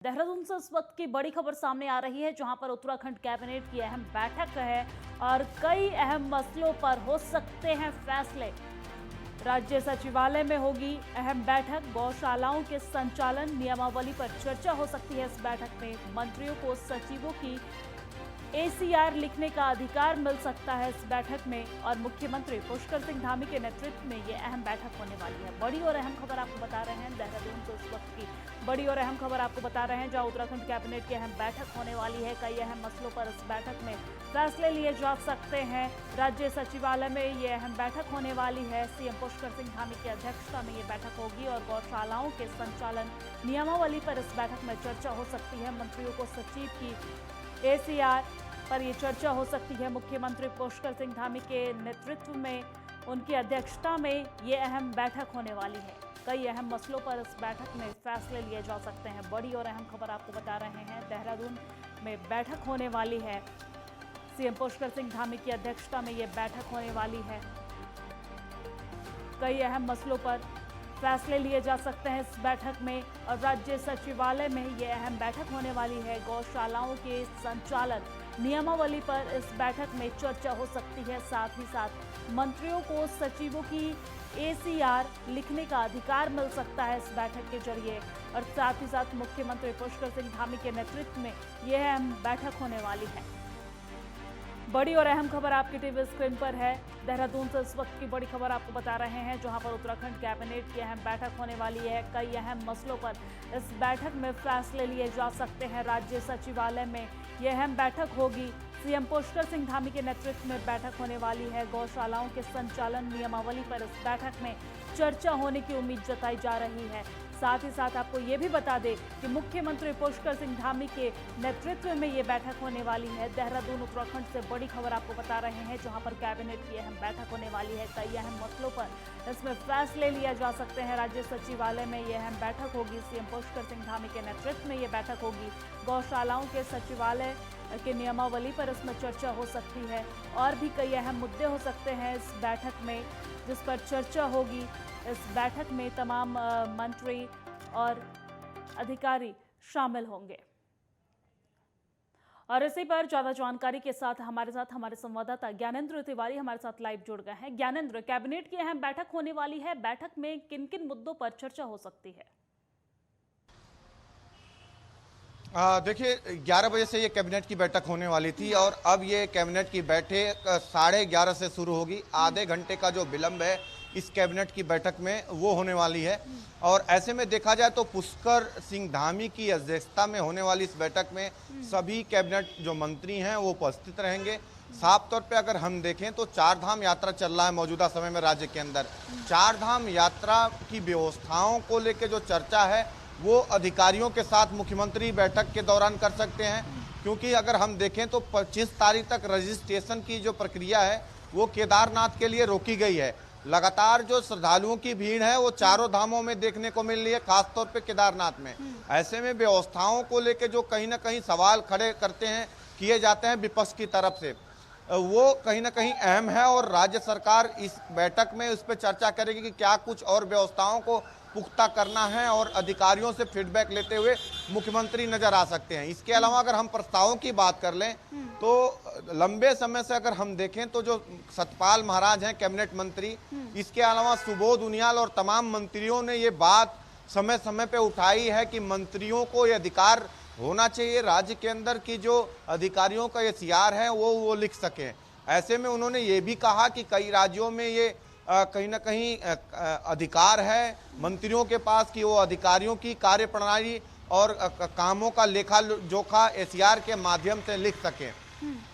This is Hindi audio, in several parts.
देहरादून से इस वक्त की बड़ी खबर सामने आ रही है, जहां पर उत्तराखंड कैबिनेट की अहम बैठक है और कई अहम मसलों पर हो सकते हैं फैसले। राज्य सचिवालय में होगी अहम बैठक। गौशालाओं के संचालन नियमावली पर चर्चा हो सकती है। इस बैठक में मंत्रियों को सचिवों की ACR लिखने का अधिकार मिल सकता है इस बैठक में। और मुख्यमंत्री पुष्कर सिंह धामी के नेतृत्व में ये अहम बैठक होने वाली है। बड़ी और अहम खबर आपको बता रहे हैं देहरादून से इस वक्त की बड़ी और अहम खबर आपको बता रहे हैं, जहां उत्तराखंड कैबिनेट की अहम बैठक होने वाली है। कई अहम मसलों पर इस बैठक में फैसले लिए जा सकते हैं। राज्य सचिवालय में ये अहम बैठक होने वाली है। CM पुष्कर सिंह धामी की अध्यक्षता में ये बैठक होगी और गौशालाओं के संचालन नियमावली पर इस बैठक में चर्चा हो सकती है। मंत्रियों को सचिव की ACR पर यह चर्चा हो सकती है। मुख्यमंत्री पुष्कर सिंह धामी के नेतृत्व में उनकी अध्यक्षता में ये अहम बैठक होने वाली है। कई अहम मसलों पर इस बैठक में फैसले लिए जा सकते हैं। बड़ी और अहम खबर आपको बता रहे हैं, देहरादून में बैठक होने वाली है। CM पुष्कर सिंह धामी की अध्यक्षता में ये बैठक होने वाली है। कई अहम मसलों पर फैसले लिए जा सकते हैं इस बैठक में और राज्य सचिवालय में ये अहम बैठक होने वाली है। गौशालाओं के संचालन नियमावली पर इस बैठक में चर्चा हो सकती है। साथ ही साथ मंत्रियों को सचिवों की ACR लिखने का अधिकार मिल सकता है इस बैठक के जरिए। और साथ ही साथ मुख्यमंत्री पुष्कर सिंह धामी के नेतृत्व में यह अहम बैठक होने वाली है। बड़ी और अहम खबर आपकी टीवी स्क्रीन पर है। देहरादून से इस वक्त की बड़ी खबर आपको बता रहे हैं, जहां पर उत्तराखंड कैबिनेट की अहम बैठक होने वाली है। कई अहम मसलों पर इस बैठक में फैसले लिए जा सकते हैं। राज्य सचिवालय में यह अहम बैठक होगी। CM पुष्कर सिंह धामी के नेतृत्व में बैठक होने वाली है। गौशालाओं के संचालन नियमावली पर इस बैठक में चर्चा होने की उम्मीद जताई जा रही है। साथ ही साथ आपको ये भी बता दें कि मुख्यमंत्री पुष्कर सिंह धामी के नेतृत्व में ये बैठक होने वाली है। देहरादून उत्तराखंड से बड़ी खबर आपको बता रहे हैं, जहां पर कैबिनेट की अहम बैठक होने वाली है। कई अहम मसलों पर इसमें फैसले लिए जा सकते हैं। राज्य सचिवालय में ये अहम बैठक होगी। CM पुष्कर सिंह धामी के नेतृत्व में ये बैठक होगी। गौशालाओं के सचिवालय के नियमावली पर इसमें चर्चा हो सकती है। और भी कई अहम मुद्दे हो सकते हैं इस बैठक में, जिस पर चर्चा होगी। इस बैठक में तमाम मंत्री और अधिकारी शामिल होंगे। और इसी पर ज्यादा जानकारी के साथ हमारे संवाददाता ज्ञानेंद्र तिवारी हमारे साथ लाइव जुड़ गए हैं। ज्ञानेंद्र, कैबिनेट की अहम बैठक होने वाली है। बैठक में किन किन मुद्दों पर चर्चा हो सकती है? देखिए 11 बजे से ये कैबिनेट की बैठक होने वाली थी और अब ये कैबिनेट की बैठक 11:30 से शुरू होगी। आधे घंटे का जो विलंब है इस कैबिनेट की बैठक में वो होने वाली है। और ऐसे में देखा जाए तो पुष्कर सिंह धामी की अध्यक्षता में होने वाली इस बैठक में सभी कैबिनेट जो मंत्री हैं वो उपस्थित रहेंगे। साफ तौर पे अगर हम देखें तो 4 धाम यात्रा चल रहा है मौजूदा समय में राज्य के अंदर। 4 धाम यात्रा की व्यवस्थाओं को लेकर जो चर्चा है वो अधिकारियों के साथ मुख्यमंत्री बैठक के दौरान कर सकते हैं, क्योंकि अगर हम देखें तो 25 तारीख तक रजिस्ट्रेशन की जो प्रक्रिया है वो केदारनाथ के लिए रोकी गई है। लगातार जो श्रद्धालुओं की भीड़ है वो चारों धामों में देखने को मिल रही है, खासतौर पे केदारनाथ में। ऐसे में व्यवस्थाओं को लेकर जो कहीं ना कहीं सवाल खड़े करते हैं किए जाते हैं विपक्ष की तरफ से, वो कहीं ना कहीं अहम है। और राज्य सरकार इस बैठक में उस पर चर्चा करेगी कि क्या कुछ और व्यवस्थाओं को पुख्ता करना है और अधिकारियों से फीडबैक लेते हुए मुख्यमंत्री नजर आ सकते हैं। इसके अलावा अगर हम प्रस्तावों की बात कर लें तो लंबे समय से अगर हम देखें तो जो सतपाल महाराज हैं कैबिनेट मंत्री, इसके अलावा सुबोध उनियाल और तमाम मंत्रियों ने ये बात समय समय पे उठाई है कि मंत्रियों को ये अधिकार होना चाहिए राज्य के अंदर की जो अधिकारियों का ये ACR है वो लिख सकें। ऐसे में उन्होंने ये भी कहा कि कई राज्यों में ये कहीं ना कहीं अधिकार है मंत्रियों के पास कि वो अधिकारियों की कार्यप्रणाली और कामों का लेखा जोखा ACR के माध्यम से लिख सकें।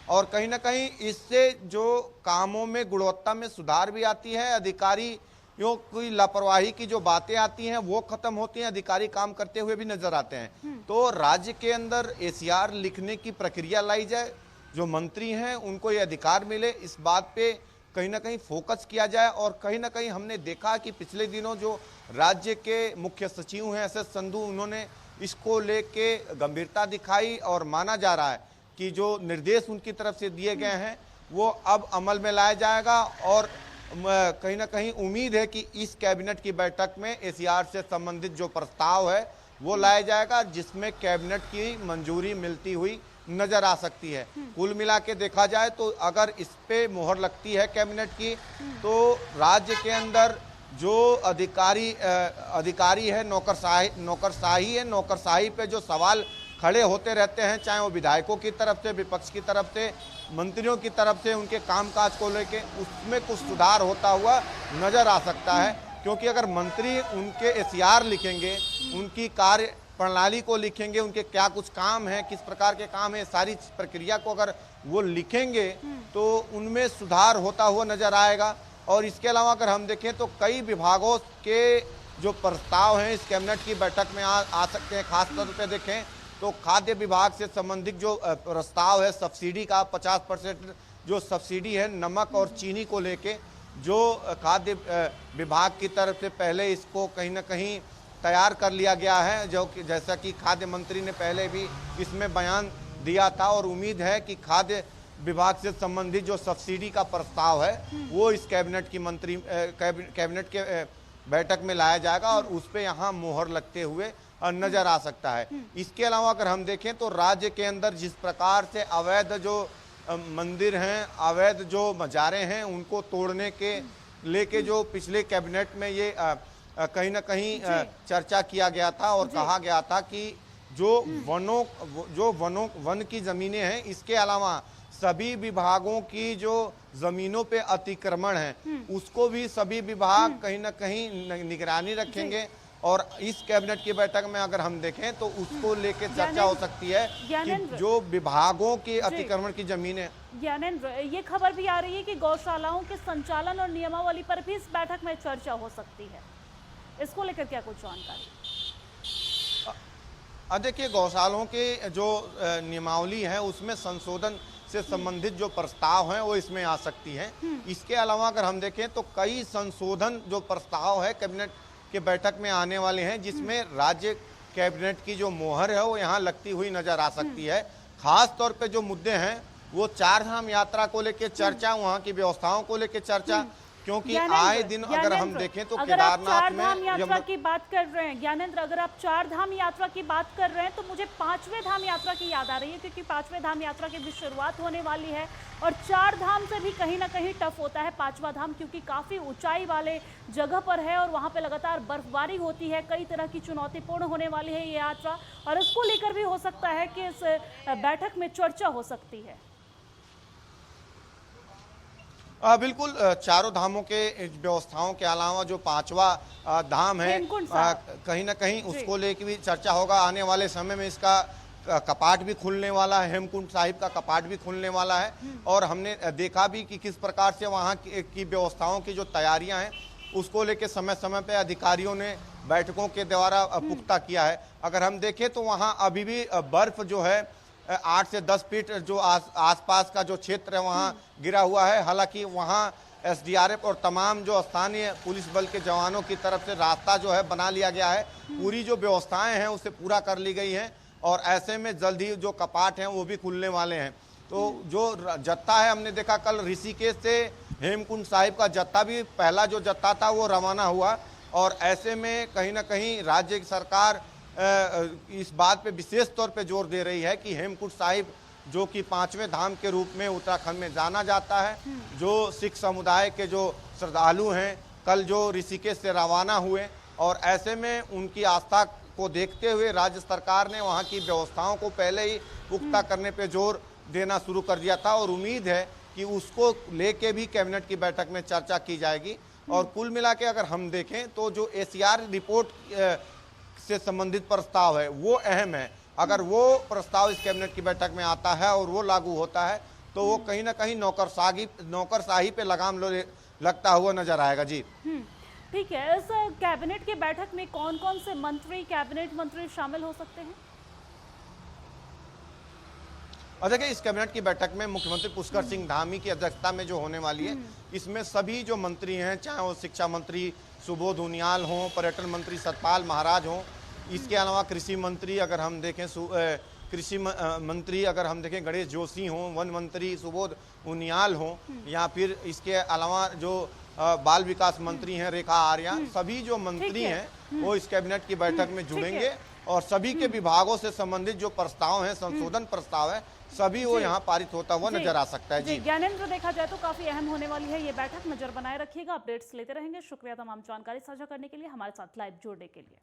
और कहीं ना कहीं इससे जो कामों में गुणवत्ता में सुधार भी आती है, अधिकारियों की लापरवाही की जो बातें आती हैं वो खत्म होती हैं, अधिकारी काम करते हुए भी नजर आते हैं। तो राज्य के अंदर ACR लिखने की प्रक्रिया लाई जाए, जो मंत्री हैं उनको ये अधिकार मिले, इस बात पे कहीं ना कहीं फोकस किया जाए। और कहीं ना कहीं हमने देखा कि पिछले दिनों जो राज्य के मुख्य सचिव हैं SS संधू, उन्होंने इसको लेके गंभीरता दिखाई और माना जा रहा है कि जो निर्देश उनकी तरफ से दिए गए हैं वो अब अमल में लाया जाएगा। और कहीं ना कहीं उम्मीद है कि इस कैबिनेट की बैठक में ACR से संबंधित जो प्रस्ताव है वो लाया जाएगा, जिसमें कैबिनेट की मंजूरी मिलती हुई नजर आ सकती है। कुल मिला के देखा जाए तो अगर इस पे मोहर लगती है कैबिनेट की, तो राज्य के अंदर जो अधिकारी है, नौकरशाही है, नौकरशाही पे जो सवाल खड़े होते रहते हैं, चाहे वो विधायकों की तरफ से, विपक्ष की तरफ से, मंत्रियों की तरफ से, उनके कामकाज को लेके, उसमें कुछ सुधार होता हुआ नजर आ सकता है। क्योंकि अगर मंत्री उनके एसआर लिखेंगे, उनकी कार्य प्रणाली को लिखेंगे, उनके क्या कुछ काम है, किस प्रकार के काम है, सारी प्रक्रिया को अगर वो लिखेंगे तो उनमें सुधार होता हुआ नजर आएगा। और इसके अलावा अगर हम देखें तो कई विभागों के जो प्रस्ताव हैं इस कैबिनेट की बैठक में आ सकते हैं। खासतौर पे देखें तो खाद्य विभाग से संबंधित जो प्रस्ताव है, सब्सिडी का 50% जो सब्सिडी है नमक और चीनी को लेके, जो खाद्य विभाग की तरफ से पहले इसको कहीं ना कहीं तैयार कर लिया गया है, जो कि जैसा कि खाद्य मंत्री ने पहले भी इसमें बयान दिया था। और उम्मीद है कि खाद्य विभाग से संबंधित जो सब्सिडी का प्रस्ताव है वो इस कैबिनेट की कैबिनेट के बैठक में लाया जाएगा और उस पे यहाँ मोहर लगते हुए नजर आ सकता है। इसके अलावा अगर हम देखें तो राज्य के अंदर जिस प्रकार से अवैध जो मंदिर हैं, अवैध जो मजारे हैं, उनको तोड़ने के लेके जो पिछले कैबिनेट में ये कहीं ना कहीं चर्चा किया गया था और कहा गया था कि जो वन की जमीनें हैं, इसके अलावा सभी विभागों की जो जमीनों पे अतिक्रमण है, उसको भी सभी विभाग कहीं ना कहीं निगरानी रखेंगे। और इस कैबिनेट की बैठक में अगर हम देखें तो उसको लेके चर्चा हो सकती है कि जो विभागों के अतिक्रमण की जमीनें। ज्ञानेंद्र, ये खबर भी आ रही है कि गौशालाओं के संचालन और नियमावली पर भी इस बैठक में चर्चा हो सकती है, इसको लेकर क्या कुछ जानकारी? देखिए, गौशालाओं के जो नियमावली है उसमें संशोधन से संबंधित जो प्रस्ताव हैं वो इसमें आ सकती है। इसके अलावा अगर हम देखें तो कई संशोधन जो प्रस्ताव है कैबिनेट के बैठक में आने वाले हैं, जिसमें राज्य कैबिनेट की जो मोहर है वो यहाँ लगती हुई नजर आ सकती है। खास तौर पे जो मुद्दे हैं वो 4 धाम यात्रा को लेकर चर्चा, वहाँ की व्यवस्थाओं को लेकर चर्चा, क्योंकि आए दिन अगर हम देखें तो केदारनाथ में यात्रा की बात कर रहे हैं ज्ञानेंद्र, अगर आप 4 धाम यात्रा की बात कर रहे हैं तो मुझे 5वें धाम यात्रा की याद आ रही है, क्योंकि 5वें धाम यात्रा की भी शुरुआत होने वाली है और 4 धाम से भी कहीं ना कहीं टफ होता है 5वां धाम, क्योंकि काफी ऊंचाई वाले जगह पर है और वहां पे लगातार बर्फबारी होती है। कई तरह की चुनौतीपूर्ण होने वाली है ये यात्रा और इसको लेकर भी हो सकता है कि इस बैठक में चर्चा हो सकती है। बिल्कुल, चारों धामों के व्यवस्थाओं के अलावा जो 5वां धाम है कहीं ना कहीं उसको लेकर भी चर्चा होगा। आने वाले समय में इसका कपाट भी खुलने वाला है, हेमकुंड साहिब का कपाट भी खुलने वाला है और हमने देखा भी कि किस प्रकार से वहाँ की व्यवस्थाओं की जो तैयारियां हैं उसको लेकर समय समय पे अधिकारियों ने बैठकों के द्वारा पुख्ता किया है। अगर हम देखें तो वहाँ अभी भी बर्फ जो है 8 से 10 फीट जो आसपास का जो क्षेत्र है वहाँ गिरा हुआ है। हालांकि वहाँ एसडीआरएफ और तमाम जो स्थानीय पुलिस बल के जवानों की तरफ से रास्ता जो है बना लिया गया है, पूरी जो व्यवस्थाएं हैं उसे पूरा कर ली गई हैं और ऐसे में जल्द ही जो कपाट हैं वो भी खुलने वाले हैं। तो जो जत्था है, हमने देखा कल ऋषिकेश से हेमकुंड साहिब का जत्था भी, पहला जो जत्था था वो रवाना हुआ और ऐसे में कहीं ना कहीं राज्य सरकार इस बात पे विशेष तौर पे जोर दे रही है कि हेमकुंड साहिब जो कि 5वें धाम के रूप में उत्तराखंड में जाना जाता है, जो सिख समुदाय के जो श्रद्धालु हैं कल जो ऋषिकेश से रवाना हुए और ऐसे में उनकी आस्था को देखते हुए राज्य सरकार ने वहाँ की व्यवस्थाओं को पहले ही पुख्ता करने पे जोर देना शुरू कर दिया था और उम्मीद है कि उसको लेके भी कैबिनेट की बैठक में चर्चा की जाएगी। और कुल मिला के अगर हम देखें तो जो एसीआर रिपोर्ट से संबंधित प्रस्ताव है वो अहम है। अगर वो प्रस्ताव इस कैबिनेट की बैठक में आता है और वो लागू होता है तो वो कहीं ना कहीं नौकरशाही पे लगाम लगता हुआ नजर आएगा। जी ठीक है, इस कैबिनेट की बैठक में कौन कौन से मंत्री, कैबिनेट मंत्री शामिल हो सकते हैं? और देखिए, इस कैबिनेट की बैठक में मुख्यमंत्री पुष्कर सिंह धामी की अध्यक्षता में जो होने वाली है, इसमें सभी जो मंत्री हैं, चाहे वो शिक्षा मंत्री सुबोध उनियाल हों, पर्यटन मंत्री सतपाल महाराज हों, इसके अलावा कृषि मंत्री अगर हम देखें मंत्री अगर हम देखें गणेश जोशी हों, वन मंत्री सुबोध उनियाल हों, या फिर इसके अलावा जो बाल विकास मंत्री हैं रेखा आर्या, सभी जो मंत्री हैं वो इस कैबिनेट की बैठक में जुड़ेंगे और सभी के विभागों से संबंधित जो प्रस्ताव हैं, संशोधन प्रस्ताव है, सभी वो यहाँ पारित होता हुआ नजर आ सकता है। जी ज्ञानेंद्र, देखा जाए तो काफी अहम होने वाली है ये बैठक, नजर बनाए रखिएगा, अपडेट्स लेते रहेंगे। शुक्रिया तमाम जानकारी साझा करने के लिए, हमारे साथ लाइव जुड़ने के लिए।